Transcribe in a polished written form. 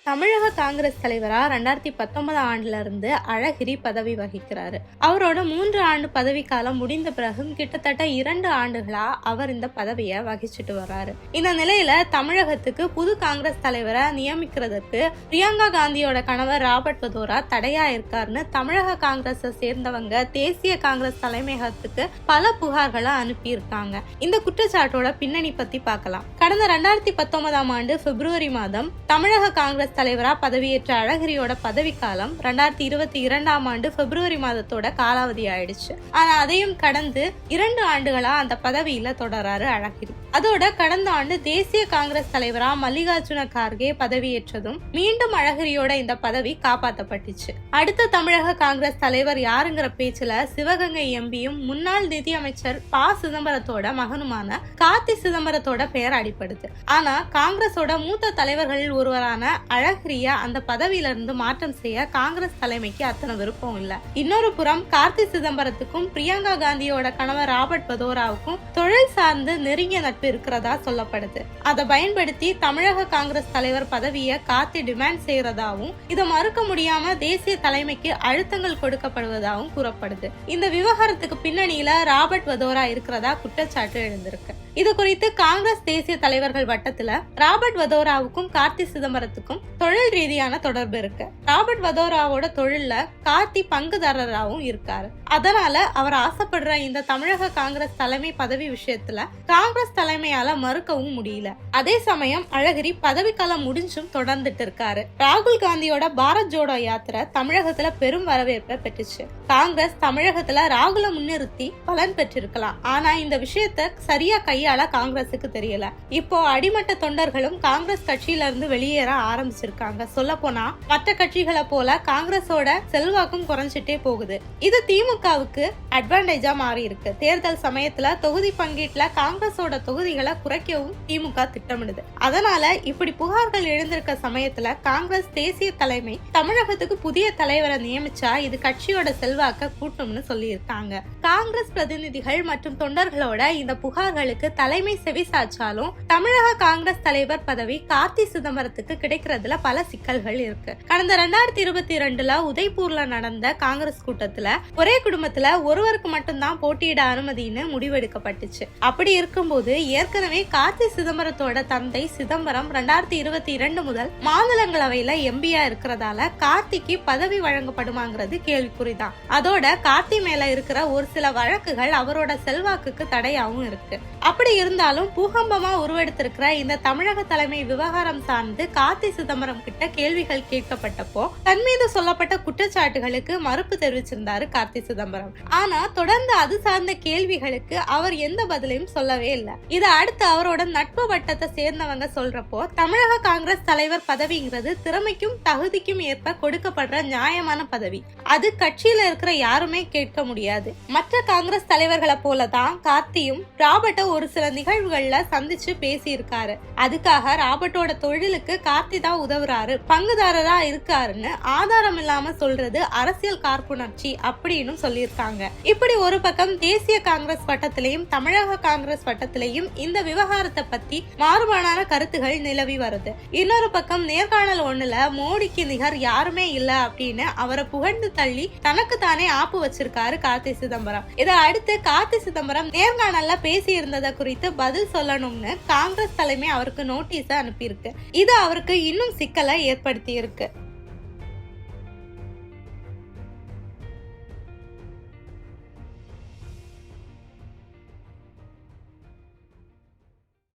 தமிழக காங்கிரஸ் தலைவரா 2019 ஆண்டுல இருந்து அழகிரி பதவி வகிக்கிறாரு. அவரோட 3 ஆண்டு பதவி காலம் முடிந்த பிறகும் கிட்டத்தட்ட 2 ஆண்டுகளா அவர் இந்த பதவியை வகிச்சுட்டு வர்றாரு. இந்த நிலையில தமிழகத்துக்கு புது காங்கிரஸ் தலைவரை நியமிக்கிறதுக்கு பிரியங்கா காந்தியோட கணவர் ராபர்ட் வதோரா தடையா இருக்காருன்னு தமிழக காங்கிரஸ் சேர்ந்தவங்க தேசிய காங்கிரஸ் தலைமையகத்துக்கு பல புகார்களை அனுப்பியிருக்காங்க. இந்த குற்றச்சாட்டோட பின்னணி பத்தி பார்க்கலாம். கடந்த 2019 ஆண்டு பிப்ரவரி மாதம் தமிழக காங்கிரஸ் தலைவரா பதவியேற்ற அழகிரியோட பதவி காலம் 2022 ஆண்டு பிப்ரவரி மாதத்தோட காலாவதி ஆயிடுச்சு. ஆனா அதையும் கடந்து 2 ஆண்டுகளா அந்த பதவியில தொடராரு அழகிரி. அதோட கடந்த ஆண்டு தேசிய காங்கிரஸ் தலைவரா மல்லிகார்ஜுன கார்கே பதவியேற்றதும் மீண்டும் அழகிரியோட இந்த பதவி காப்பாற்றப்பட்டுச்சு. அடுத்த தமிழக காங்கிரஸ் தலைவர் யாருங்கிற பேச்சுல சிவகங்கை எம்பியும் முன்னாள் நிதியமைச்சர் ப. சிதம்பரத்தோட மகனுமான கார்த்தி சிதம்பரத்தோட பெயர் அடிப்படுது. ஆனா காங்கிரஸோட மூத்த தலைவர்களில் ஒருவரான அழகிரிய அந்த பதவியில இருந்து மாற்றம் செய்ய காங்கிரஸ் தலைமைக்கு அத்தனை விருப்பம் இல்ல. இன்னொரு புறம் கார்த்தி சிதம்பரத்துக்கும் பிரியங்கா காந்தியோட கணவர் ராபர்ட் வதோராவுக்கும் தொழில் சார்ந்து நெருங்கிய நட்பு இருக்கிறதா சொல்லப்படுது. அதை பயன்படுத்தி தமிழக காங்கிரஸ் தலைவர் பதவியை கார்த்தி டிமாண்ட் செய்யறதாவும் இதை மறுக்க முடியாம தேசிய தலைமைக்கு அழுத்தங்கள் கொடுக்கப்படுவதாகவும் கூறப்படுது. இந்த விவகாரத்துக்கு பின்னணியில ராபர்ட் வதோரா இருக்கிறதா குற்றச்சாட்டு எழுந்திருக்கு. இது குறித்து காங்கிரஸ் தேசிய தலைவர்கள் வட்டத்துல ராபர்ட் வதோராவுக்கும் கார்த்தி சிதம்பரத்துக்கும் தொழில் ரீதியான தொடர்பு இருக்கு. ராபர்ட் வதோராவோட தொழில்ல கார்த்தி பங்குதாரராகவும் இருக்காரு. அதனால அவர் ஆசைப்படுற இந்த தமிழக காங்கிரஸ் தலைமை பதவி விஷயத்துல காங்கிரஸ் தலைமையால மறுக்கவும் முடியல. அதே சமயம் அழகிரி பதவிக்காலம் முடிஞ்சும் தொடர்ந்துட்டு இருக்காரு. ராகுல் காந்தியோட பாரத் ஜோடோ யாத்திரை தமிழகத்துல பெரும் வரவேற்பை பெற்றுச்சு. காங்கிரஸ் தமிழகத்துல ராகுல முன்னிறுத்தி பலன் பெற்றிருக்கலாம். ஆனா இந்த விஷயத்த சரியா கையாள காங்கிரஸுக்கு தெரியல. இப்போ அடிமட்ட தொண்டர்களும் காங்கிரஸ் கட்சியில இருந்து வெளியேற ஆரம்பிச்சிருக்காங்க. சொல்ல போனா மற்ற கட்சிகளை போல காங்கிரஸோட செல்வாக்கும் குறைஞ்சிட்டே போகுது. இது திமுகவுக்கு அட்வான்டேஜா மாறி இருக்கு. தேர்தல் சமயத்துல தொகுதி பங்கீட்டுல காங்கிரஸோட தொகுதிகளை குறைக்கவும் திமுக திட்டமிடுது. அதனால இப்படி புகார்கள் எழுந்திருக்க சமயத்துல காங்கிரஸ் தேசிய தலைமை தமிழகத்துக்கு புதிய தலைவரை நியமிச்சா இது கட்சியோட செல்வாக்க கூட்டும்னு சொல்லி இருக்காங்க. காங்கிரஸ் பிரதிநிதிகள் மற்றும் தொண்டர்களோட இந்த புகார்களுக்கு தலைமை செவிசாச்சாலும் தமிழக காங்கிரஸ் தலைவர் பதவி கார்த்தி சிதம்பரத்துக்கு கிடைக்கிறதுல பல சிக்கல்கள் இருக்கு. கடந்த 2022 உதய்பூர்ல நடந்த காங்கிரஸ் கூட்டத்துல ஒரே குடும்பத்துல ஒருவருக்கு மட்டும்தான் போட்டியிட அனுமதின்னு முடிவெடுக்கப்பட்டுச்சு. அப்படி இருக்கும்போது ஏற்கனவே கார்த்தி சிதம்பரத்தோட தந்தை சிதம்பரம் 2022 முதல் மாநிலங்களவையில எம்பியா இருக்கிறதால கார்த்திக்கு பதவி வழங்கப்படுமாங்கிறது கேள்விக்குறிதான். அதோட கார்த்தி மேல இருக்கிற ஒரு சில வழக்குகள் அவரோட செல்வாக்குக்கு தடையாவும் இருக்கு. அப்படி இருந்தாலும் பூகம்பமா உருவெடுத்திருக்கிற இந்த தமிழக தலைமை விவகாரம் சார்ந்து கார்த்தி சிதம்பரம் கிட்ட கேள்விகள் கேட்கப்பட்டப்போ தன் மீது சொல்லப்பட்ட குற்றச்சாட்டுகளுக்கு மறுப்பு தெரிவிச்சிருந்தாரு கார்த்தி சிதம்பரம். ஆனா தொடர்ந்து அது சார்ந்த கேள்விகளுக்கு அவர் எந்த பதிலையும் சொல்லவே இல்லை. இதை அடுத்து அவரோட நட்பு வட்டத்தை சேர்ந்தவங்க சொல்றப்போ தமிழக காங்கிரஸ் தலைவர் பதவிங்கிறது திறமைக்கும் தகுதிக்கும் ஏற்ப கொடுக்கப்படுற நியாயமான பதவி. அது கட்சியில இருக்கிற யாருமே கேட்க முடியாது. மற்ற காங்கிரஸ் தலைவர்களை போலதான் கார்த்தியும் ராபர்ட்ட ஒரு சில நிகழ்வுகள்ல சந்திச்சு பேசி இருக்காரு. அதுக்காக ராபர்ட்டோட தொழிலுக்கு கார்த்தி தான் உதவுறாரு, பங்குதாரரா இருக்காருன்னு ஆதாரம் இல்லாம சொல்றது அரசியல் காழ்ப்புணர்ச்சி அப்படின்னு சொல்லியிருக்காங்க. இப்படி ஒரு பக்கம் தேசிய காங்கிரஸ் வட்டத்திலையும் தமிழக காங்கிரஸ் வட்டத்திலையும் இந்த விவகாரத்தை பத்தி மாறுபாடான கருத்துகள் நிலவி வருது. இன்னொரு பக்கம் நேர்காணல் ஒண்ணுல மோடிக்கு நிகர் யாருமே இல்ல அப்படின்னு அவரை புகழ்ந்து தள்ளி தனக்கு தானே ஆப்பு வச்சிருக்காரு கார்த்தி சிதம்பரம். இதை அடுத்து கார்த்தி சிதம்பரம் நேர்காணல்ல பேசி இருந்ததை குறித்து பதில் சொல்லணும்னு காங்கிரஸ் தலைமை அவருக்கு நோட்டீஸ் அனுப்பியிருக்கு. இது அவருக்கு இன்னும் சிக்கலை ஏற்படுத்தி இருக்கு.